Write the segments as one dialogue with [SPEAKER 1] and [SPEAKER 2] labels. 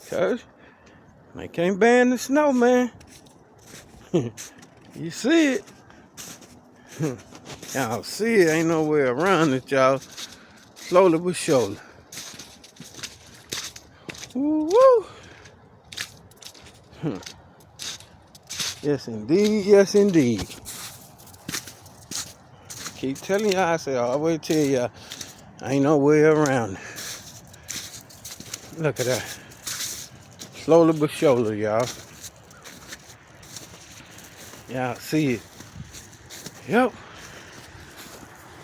[SPEAKER 1] Cause they can't ban the snow, man. You see it. Y'all see it. Ain't no way around it, y'all. Slowly but surely. Woo-woo. Yes, indeed. Yes, indeed. Keep telling y'all, I say, I always tell y'all, ain't no way around it. Look at that. Slowly but surely, y'all. Y'all see it. Yep.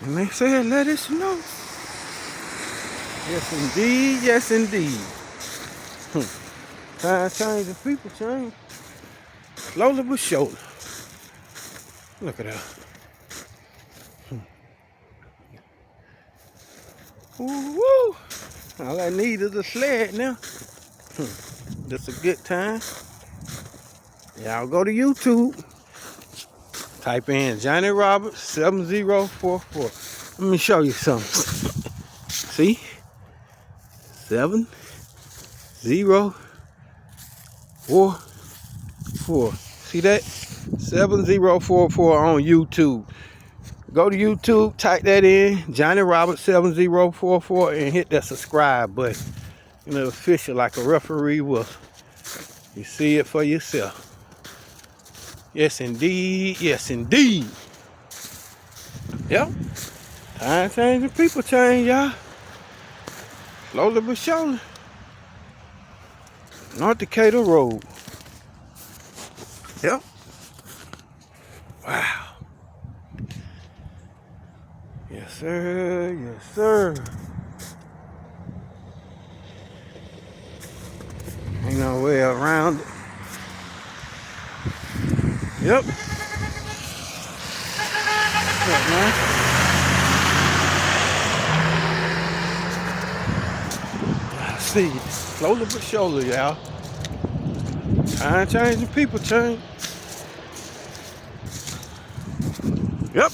[SPEAKER 1] And they said, let it snow. Yes, indeed. Yes, indeed. Time change and people change. Slowly but surely. Look at that. Woo! All I need is a sled now. Just a good time. Y'all go to YouTube. Type in Johnny Roberts 7044. Let me show you something. See? 7044. See that? 7044 on YouTube. Go to YouTube, type that in, Johnny Roberts 7044, and hit that subscribe button. You know, official like a referee will. You see it for yourself. Yes, indeed. Yes, indeed. Yep. Time change and people change, y'all. Slowly but surely. North Decatur Road. Yep. Wow. Yes, sir. Yes, sir. Ain't no way around it. Yep. What's up, man? I see it. Slowly but surely, y'all. Time change and people change. Yep.